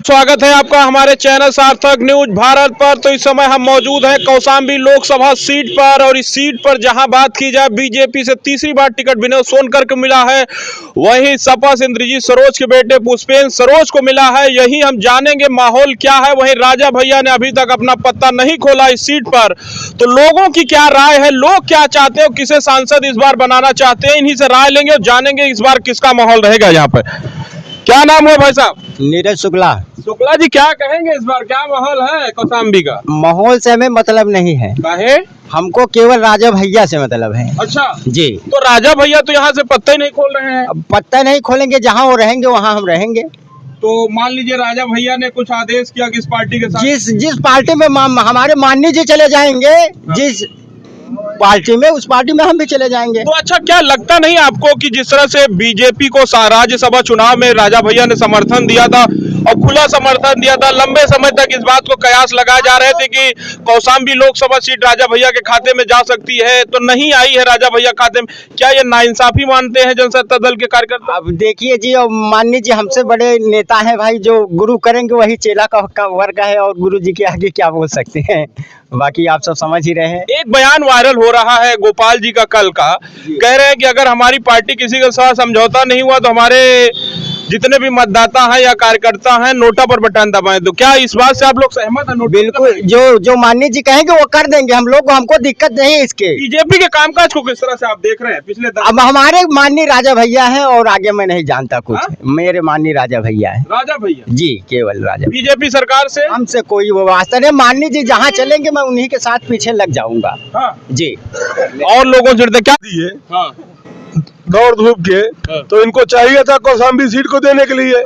स्वागत है आपका हमारे चैनल सार्थक न्यूज भारत पर। तो इस समय हम मौजूद हैं कौशाम्बी लोकसभा सीट पर और इस सीट पर जहां बात की जाए बीजेपी से तीसरी बार टिकट विनोद सोनकर को मिला है, वहीं सपा से इंद्रजीत सरोज के बेटे पुष्पेंद्र सरोज को मिला है। यही हम जानेंगे माहौल क्या है। वहीं राजा भैया ने अभी तक अपना पत्ता नहीं खोला इस सीट पर, तो लोगों की क्या राय है, लोग क्या चाहते हैं, किसे सांसद इस बार बनाना चाहते हैं, इन्हीं से राय लेंगे और जानेंगे इस बार किसका माहौल रहेगा यहाँ पर। क्या नाम है भाई साहब? नीरज शुक्ला। शुक्ला जी, क्या कहेंगे इस बार क्या माहौल है कौशाम्बी का? माहौल से हमें मतलब नहीं है, काहे? हमको केवल राजा भैया से मतलब है। अच्छा जी। तो राजा भैया तो यहाँ से पत्ता ही नहीं खोल रहे हैं। अब पत्ता नहीं खोलेंगे, जहाँ वो रहेंगे वहाँ हम रहेंगे। तो मान लीजिए राजा भैया ने कुछ आदेश किया किस पार्टी के साथ? जिस पार्टी में हमारे माननीय जी चले जाएंगे, जिस पार्टी में उस पार्टी में हम भी चले जाएंगे। तो अच्छा, क्या लगता नहीं आपको कि जिस तरह से बीजेपी को राज्यसभा चुनाव में राजा भैया ने समर्थन दिया था और खुला समर्थन दिया था, लंबे समय तक इस बात को कयास लगाए जा रहे थे कि कौशाम्बी लोकसभा सीट राजा भैया के खाते में जा सकती है, तो नहीं आई है राजा भैया खाते में। क्या ये नाइंसाफी मानते हैं जनसत्ता दल के कार्यकर्ता? अब देखिए जी, और माननीय जी हमसे बड़े नेता हैं भाई, जो गुरु करेंगे वही चेला का वर्ग है, और गुरु जी के आगे क्या बोल सकते हैं, बाकी आप सब समझ ही रहे हैं। एक बयान वायरल हो रहा है गोपाल जी का कल का, कह रहे हैं कि अगर हमारी पार्टी किसी के साथ समझौता नहीं हुआ तो हमारे जितने भी मतदाता हैं या कार्यकर्ता हैं नोटा पर बटन दबाएं। तो क्या इस बात से आप लोग सहमत हैं? बिल्कुल, जो माननीय जी कहेंगे वो कर देंगे हम लोग, हमको दिक्कत नहीं है इसके। बीजेपी के कामकाज को किस तरह से आप देख रहे हैं पिछले अब हमारे माननीय राजा भैया हैं और आगे मैं नहीं जानता कुछ। मेरे माननीय राजा भैया हैं। राजा भैया जी, केवल राजा। बीजेपी सरकार से हमसे कोई वो वास्ता नहीं। माननीय जी जहाँ चलेंगे मैं उन्हीं के साथ पीछे लग जाऊंगा। हाँ। जी। और लोगों से क्या दिए हाँ। दौड़ धूप के, तो इनको चाहिए था कौशाम्बी सीट को देने के लिए।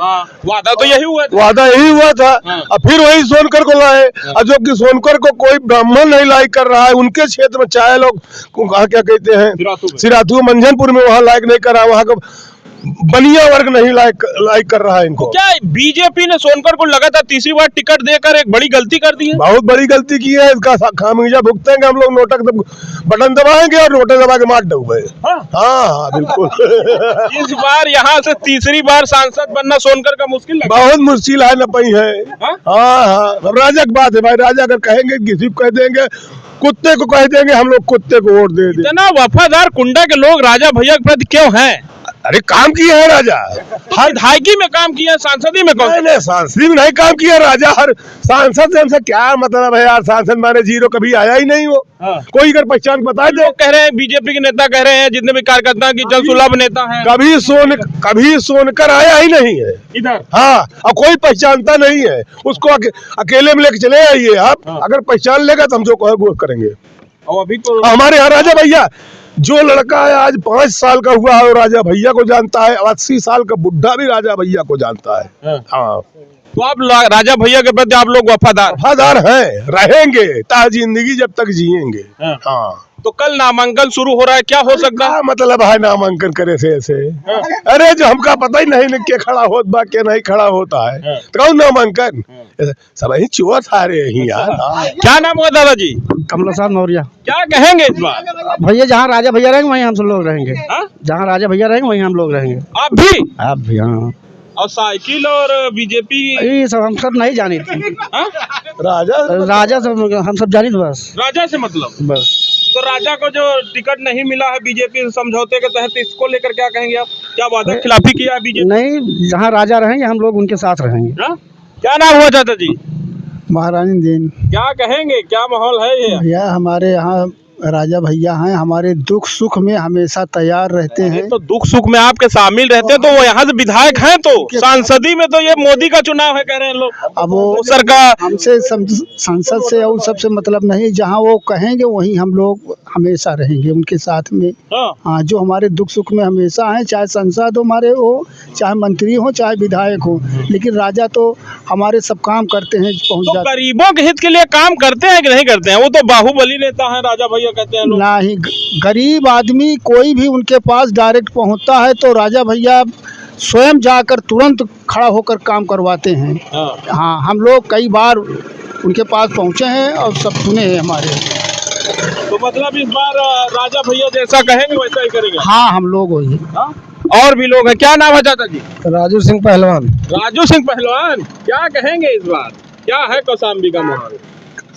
वादा तो यही हुआ था। वादा यही हुआ था। और फिर वही सोनकर को लाए, और जो कि सोनकर को कोई ब्राह्मण नहीं लाइक कर रहा है। उनके क्षेत्र में चाहे लोग क्या कहते हैं, सिराथू मंझनपुर में वहाँ लाइक नहीं कर रहा, वहाँ का बनिया वर्ग नहीं लाइक कर रहा है इनको। क्या बीजेपी ने सोनकर को लगातार तीसरी बार टिकट देकर एक बड़ी गलती कर दी है? बहुत बड़ी गलती की है। इसका खामियाजा भुगतेंगे हम लोग। नोटक बटन दबाएंगे और नोटे दबा के मार डूबे। हाँ बिल्कुल। इस बार यहाँ से तीसरी बार सांसद बनना सोनकर का मुश्किल लगा। बहुत मुश्किल है, न पई है। हाँ, अब राजा की बात है भाई। राजा अगर कहेंगे किसी को कह देंगे, कुत्ते को कह देंगे हम लोग कुत्ते को वोट दे दें। इतना वफादार कुंडा के लोग राजा भैया के प्रति क्यों हैं? अरे काम किया है राजा, हर विधायकी में काम किया, सांसदी में कौन? नहीं, सांसद में नहीं काम किया राजा। हर सांसद से हमसे क्या मतलब है यार? सांसद मारे जीरो कभी आया ही नहीं वो। कोई अगर पहचान बता दे। कह रहे हैं बीजेपी के नेता कह रहे हैं, जितने भी कार्यकर्ता की जन सुलभ नेता हैं, कभी सोनकर आया ही नहीं है इधर। हाँ, और कोई पहचानता नहीं है उसको। अकेले में लेके चले आइए आप, अगर पहचान लेगा तो हम जो कहे वो करेंगे। और अभी तो हमारे यहाँ राजा भैया, जो लड़का है आज 5 साल का हुआ है वो राजा भैया को जानता है। 80 साल का बुढ़ा भी राजा भैया को जानता है। हाँ, तो आप राजा भैया के प्रति आप लोग वफादार हैं, रहेंगे ता जिंदगी जब तक जिएंगे। हाँ। तो कल नामांकन शुरू हो रहा है, क्या हो सकता है? मतलब है नामांकन करे से ऐसे? अरे जो हमका पता ही नहीं क्या खड़ा होता बा, क्या नहीं खड़ा होता है, तो कौन नामांकन? सब ही चुआ था रे ही यार। क्या नाम हुआ दादाजी? कमलासाद मौर्य। क्या कहेंगे इस बार? भैया जहाँ राजा भैया रहेंगे वहीं हम सब लोग रहेंगे। जहाँ राजा भैया रहेंगे वहीं हम लोग रहेंगे। आप भी? हाँ। और साइकिल और बीजेपी ये सब हम सब नहीं जानी थी। राजा सब हम सब जानी थी बस। राजा से मतलब बस। तो राजा को जो टिकट नहीं मिला है बीजेपी समझौते के तहत, इसको लेकर क्या कहेंगे आप? क्या वादा खिलाफी किया है बीजेपी? नहीं, जहाँ राजा रहेंगे हम लोग उनके साथ रहेंगे। क्या नाम हुआ चाचा जी? महारानी देन। क्या कहेंगे, क्या माहौल है ये? भैया हमारे यहाँ राजा भैया हैं, हमारे दुख सुख में हमेशा तैयार रहते हैं। तो दुख सुख में आपके शामिल रहते हैं, तो वो यहाँ से विधायक हैं, तो सांसदी में तो ये मोदी का चुनाव है कह रहे हैं लोग। अब वो सरकार हमसे संसद से और सबसे मतलब नहीं, जहाँ वो कहेंगे वहीं हम लोग हमेशा रहेंगे उनके साथ में। हाँ, जो हमारे दुख सुख में हमेशा हैं, चाहे सांसद हमारे हो, चाहे मंत्री हो, चाहे विधायक हो, लेकिन राजा तो हमारे सब काम करते हैं, पहुँच जाते। गरीबों के हित के लिए काम करते हैं कि नहीं करते हैं? वो तो बाहुबली नेता है राजा भैया कहते हैं लोग। नहीं, गरीब आदमी कोई भी उनके पास डायरेक्ट पहुंचता है तो राजा भैया स्वयं जाकर तुरंत खड़ा होकर काम करवाते हैं। हाँ, हम लोग कई बार उनके पास पहुंचे हैं और सब सुने हैं हमारे। तो मतलब इस बार राजा भैया जैसा कहेंगे वैसा ही करेंगे? हाँ, हम लोग वही। और भी लोग हैं। क्या नाम है चाचा जी? राजू सिंह पहलवान। राजू सिंह पहलवान, क्या कहेंगे इस बार? क्या है कौशाम्बी का माहौल?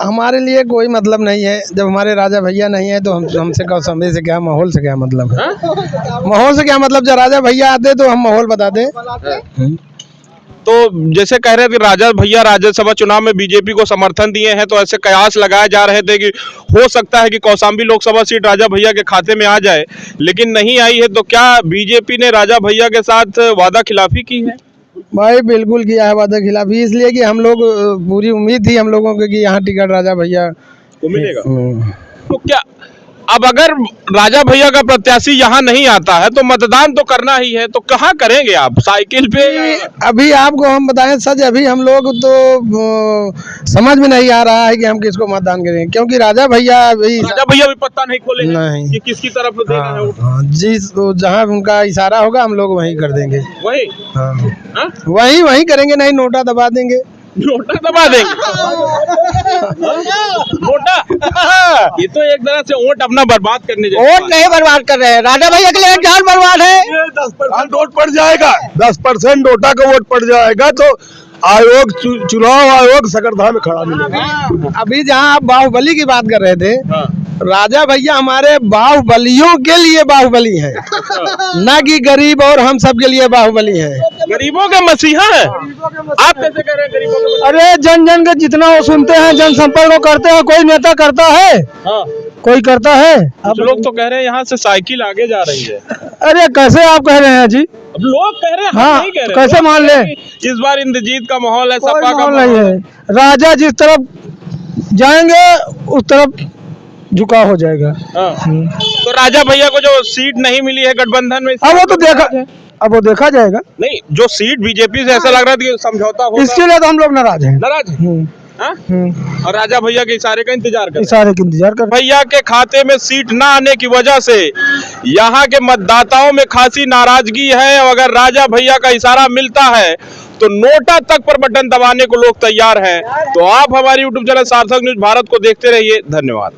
हमारे लिए कोई मतलब नहीं है। जब हमारे राजा भैया नहीं है तो हमसे कौशाम्बी से क्या, माहौल से क्या मतलब है? माहौल से क्या मतलब? जब राजा भैया आते तो हम माहौल बताते। तो जैसे कह रहे थे राजा भैया राज्यसभा चुनाव में बीजेपी को समर्थन दिए हैं, तो ऐसे कयास लगाए जा रहे थे कि हो सकता है कि कौशाम्बी लोकसभा सीट राजा भैया के खाते में आ जाए, लेकिन नहीं आई है। तो क्या बीजेपी ने राजा भैया के साथ वादा खिलाफी की है? भाई बिल्कुल किया है वादा खिलाफी, इसलिए कि हम लोग पूरी उम्मीद थी हम लोगों को कि यहाँ टिकट राजा भैया को मिलेगा। तो क्या अब अगर राजा भैया का प्रत्याशी यहाँ नहीं आता है तो मतदान तो करना ही है, तो कहाँ करेंगे आप? साइकिल पे? अभी आपको हम बताएं सच, अभी हम लोग तो समझ में नहीं आ रहा है कि हम किसको मतदान करें, क्योंकि राजा भैया भी पत्ता नहीं खोले नहीं कि किसकी तरफ देना है वोट। जिस जहाँ उनका इशारा होगा हम लोग वहीं कर देंगे। वही वही करेंगे, नहीं नोटा दबा देंगे। नोटा दबा देंगे? नोटा ये तो एक तरह से वोट अपना बर्बाद करने जैसा। वोट नहीं बर्बाद कर रहे हैं, राजा भैया के लिए जान बर्बाद है। 10% वोट पड़ जाएगा, 10% नोटा का वोट पड़ जाएगा तो आयोग चुनाव आयोग सकरधा में खड़ा मिलेगा। अभी जहाँ आप बाहुबली की बात कर रहे थे, राजा भैया हमारे बाहुबलियों के लिए बाहुबली है, न कि गरीब और हम सब के लिए बाहुबली है। गरीबों के मसीहा है? आप कैसे कह रहे हैं गरीबों के मसीहा? अरे जन जन का जितना वो सुनते हैं, जनसंपर्क वो करते हैं, कोई नेता करता है? कोई करता है? अब लोग तो कह रहे हैं यहाँ से साइकिल आगे जा रही है। अरे कैसे आप कह रहे हैं जी? अब लोग कह रहे हैं, हाँ, नहीं कह रहे। कैसे मान ले? इस बार इंद्रजीत का माहौल है, कोई सपा का माहौल नहीं है। राजा जिस तरफ जाएंगे उस तरफ झुकाव हो जाएगा। तो राजा भैया को जो सीट नहीं मिली है गठबंधन में, अब वो देखा जाएगा। नहीं, जो सीट बीजेपी से ऐसा लग रहा था कि समझौता होगा, इसके लिए तो हम लोग नाराज हैं। नाराज हैं? और राजा भैया के इशारे का इंतजार कर भैया के खाते में सीट ना आने की वजह से यहाँ के मतदाताओं में खासी नाराजगी है। अगर राजा भैया का इशारा मिलता है तो नोटा तक पर बटन दबाने को लोग तैयार हैं। तो आप हमारी यूट्यूब चैनल सार्थक न्यूज भारत को देखते रहिए। धन्यवाद।